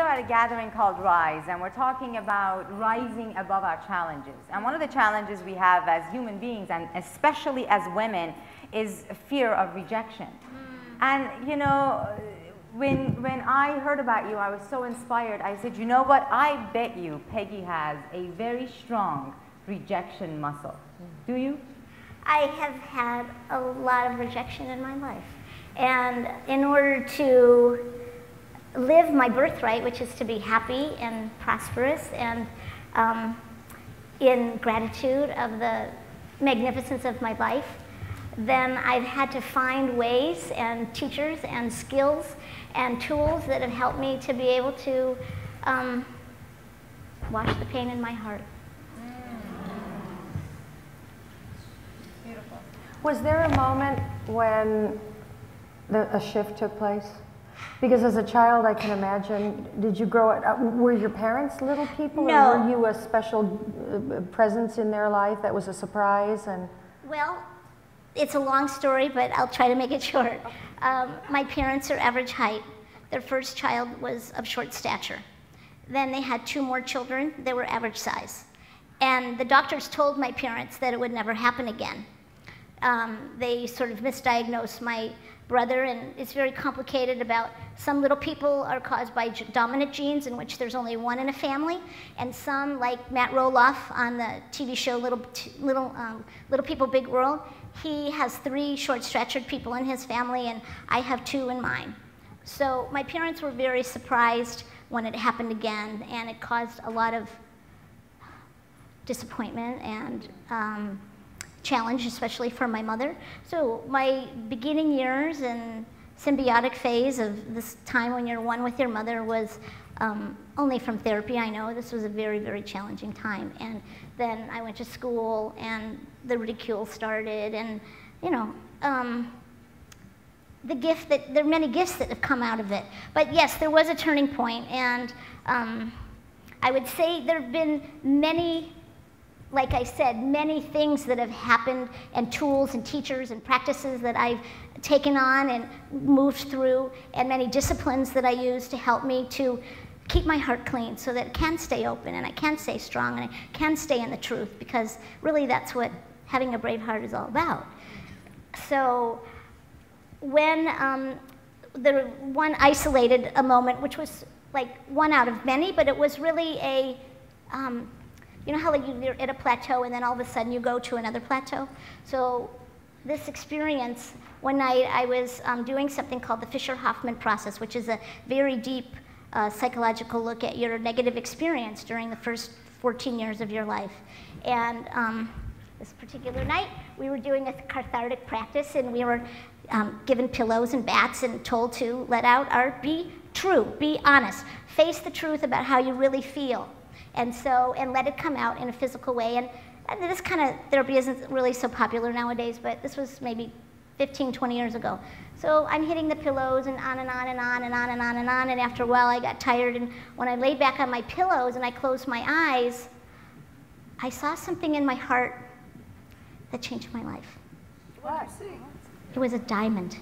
at a gathering called Rise, and we're talking about rising above our challenges. And one of the challenges we have as human beings, and especially as women, is fear of rejection. And you know, when I heard about you, I was so inspired. I said, you know what, I bet you Peggy has a very strong rejection muscle. Do you? I have had a lot of rejection in my life. And in order to live my birthright, which is to be happy and prosperous and in gratitude of the magnificence of my life, then I've had to find ways and teachers and skills and tools that have helped me to be able to wash the pain in my heart. Beautiful. Was there a moment when a shift took place? Because as a child, I can imagine, did you grow up, were your parents little people? No. Or were you a special presence in their life that was a surprise? And well, it's a long story, but I'll try to make it short. My parents are average height. Their first child was of short stature. Then they had 2 more children. They were average size. And the doctors told my parents that it would never happen again. They sort of misdiagnosed my brother, and it's very complicated about some little people are caused by dominant genes in which there's only one in a family, and some, like Matt Roloff on the TV show Little People Big World, he has 3 short-statured people in his family, and I have 2 in mine. So my parents were very surprised when it happened again, and it caused a lot of disappointment and challenge, especially for my mother. So my beginning years and symbiotic phase of this time when you're one with your mother was only from therapy. I know this was a very, very challenging time. And then I went to school and the ridicule started, and you know, there are many gifts that have come out of it. But yes, there was a turning point, and I would say there have been many, like I said, many things that have happened, and tools and teachers and practices that I've taken on and moved through, and many disciplines that I use to help me to keep my heart clean so that it can stay open and I can stay strong and I can stay in the truth, because really that's what having a brave heart is all about. So when the one isolated a moment, which was like one out of many, but it was really a, you know how like you're at a plateau and then all of a sudden you go to another plateau? So this experience, one night I was doing something called the Fisher-Hoffman process, which is a very deep psychological look at your negative experience during the first 14 years of your life. And this particular night, we were doing a cathartic practice, and we were given pillows and bats and told to let out our be true, be honest, face the truth about how you really feel. And so, and let it come out in a physical way. And this kind of therapy isn't really so popular nowadays, but this was maybe 15, 20 years ago. So I'm hitting the pillows and on and on and on and on and on and on, and after a while I got tired, and when I laid back on my pillows and I closed my eyes, I saw something in my heart that changed my life. What did you see? It was a diamond.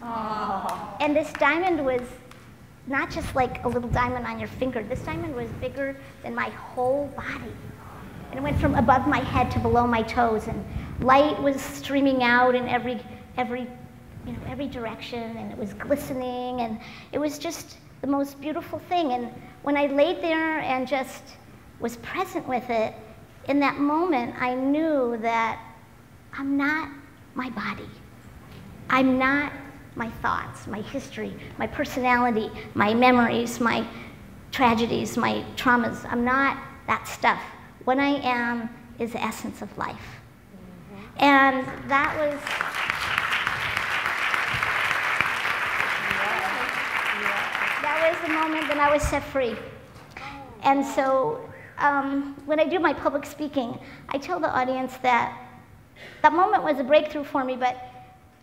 Oh. And this diamond was not just like a little diamond on your finger. This diamond was bigger than my whole body. And it went from above my head to below my toes, and light was streaming out in every direction, and it was glistening, and it was just the most beautiful thing. And when I laid there and just was present with it, in that moment I knew that I'm not my body. I'm not my thoughts, my history, my personality, my memories, my tragedies, my traumas. I'm not that stuff. What I am is the essence of life. Mm-hmm. And that was... that was the moment that I was set free. And so when I do my public speaking, I tell the audience that that moment was a breakthrough for me, but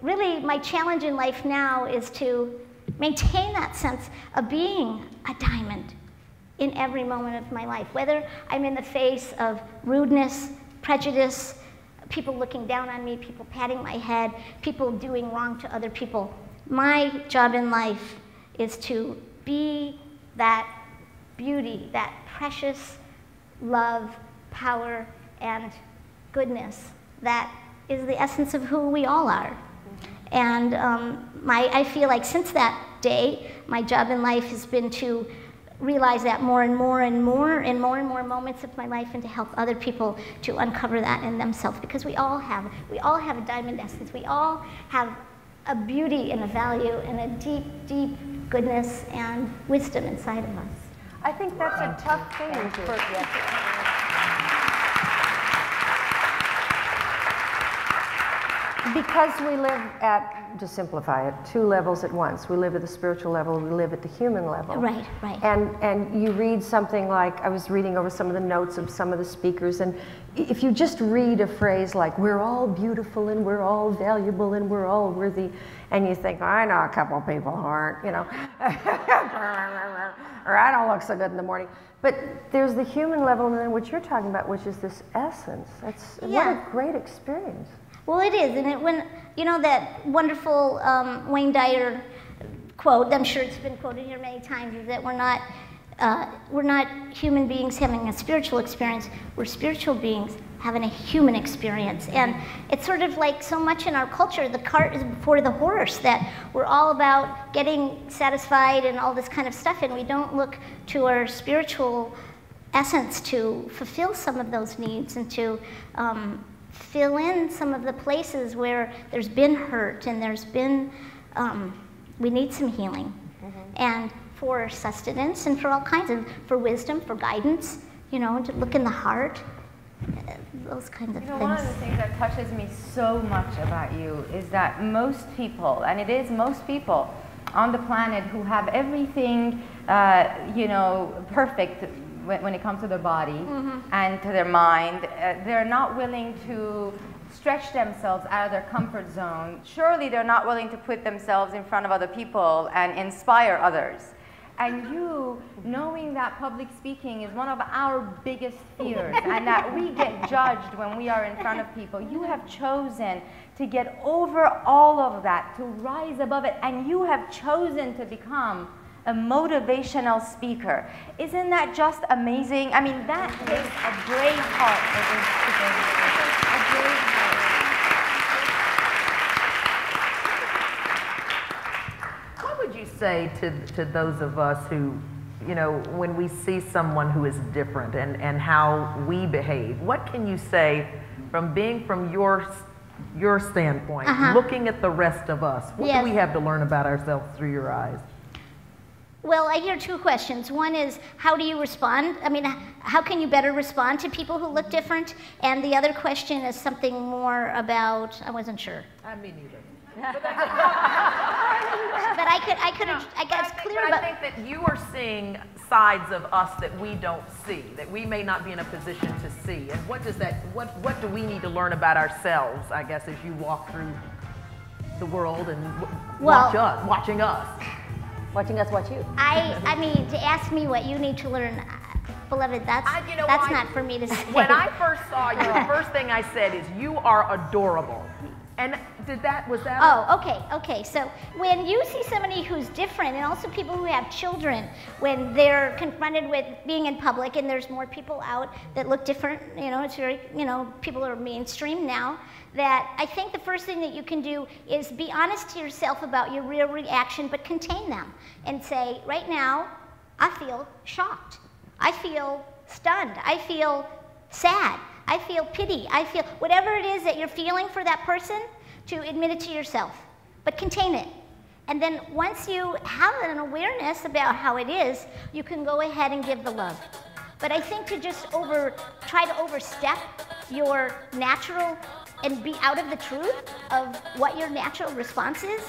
really my challenge in life now is to maintain that sense of being a diamond in every moment of my life, whether I'm in the face of rudeness, prejudice, people looking down on me, people patting my head, people doing wrong to other people. My job in life is to be that beauty, that precious love, power, and goodness that is the essence of who we all are. And I feel like since that day, my job in life has been to realize that more and more and more and more and more moments of my life, and to help other people to uncover that in themselves, because we all have a diamond essence. We all have a beauty and a value and a deep, deep goodness and wisdom inside of us. I think that's a tough thing because we live at, to simplify it, 2 levels at once. We live at the spiritual level, we live at the human level. Right, right. And you read something like, I was reading over some of the notes of some of the speakers, and if you just read a phrase like, we're all beautiful and we're all valuable and we're all worthy, and you think, I know a couple of people who aren't, you know, or I don't look so good in the morning. But there's the human level, and then what you're talking about, which is this essence. That's what a great experience. Well, it is, and when you know that wonderful Wayne Dyer quote, I'm sure it's been quoted here many times, is that we're not human beings having a spiritual experience. We're spiritual beings having a human experience, and it's sort of like so much in our culture, the cart is before the horse, that we're all about getting satisfied and all this kind of stuff, and we don't look to our spiritual essence to fulfill some of those needs and to fill in some of the places where there's been hurt and there's been, we need some healing. And for sustenance and for all kinds of, for wisdom, for guidance, you know, to look in the heart, those kinds of things. One of the things that touches me so much about you is that most people, and it is most people on the planet who have everything, you know, perfect when it comes to their body and to their mind, they're not willing to stretch themselves out of their comfort zone. Surely they're not willing to put themselves in front of other people and inspire others. And you, knowing that public speaking is one of our biggest fears and that we get judged when we are in front of people, you have chosen to get over all of that, to rise above it, and you have chosen to become a motivational speaker. Isn't that just amazing? I mean, that takes a brave heart. A brave heart. What would you say to those of us who, you know, when we see someone who is different and how we behave, what can you say from being from your standpoint, looking at the rest of us? What do we have to learn about ourselves through your eyes? Well, I hear 2 questions. One is, how do you respond? I mean, how can you better respond to people who look different? And the other question is something more about, I wasn't sure. Me neither. But I guess clear about. I think that you are seeing sides of us that we don't see, that we may not be in a position to see. And what does that, what do we need to learn about ourselves, I guess, as you walk through the world and watching us? Watching us watch you. I mean, to ask me what you need to learn, beloved, that's not for me to say. When I first saw you, the first thing I said is, you are adorable. And was that? Oh, okay. So when you see somebody who's different, and also people who have children, when they're confronted with being in public and there's more people out that look different, you know, it's very, you know, people are mainstream now, that I think the first thing that you can do is be honest to yourself about your real reaction, but contain them and say, right now, I feel shocked. I feel stunned. I feel sad. I feel pity. I feel whatever it is that you're feeling for that person, to admit it to yourself, but contain it. And then once you have an awareness about how it is, you can go ahead and give the love. But I think to just try to overstep your natural and be out of the truth of what your natural response is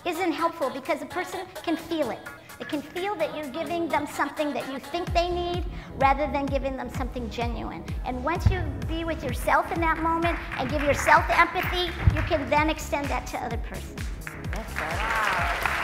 isn't helpful, because a person can feel it. They can feel that you're giving them something that you think they need rather than giving them something genuine. And once you be with yourself in that moment and give yourself the empathy, you can then extend that to other persons. That's right. Wow.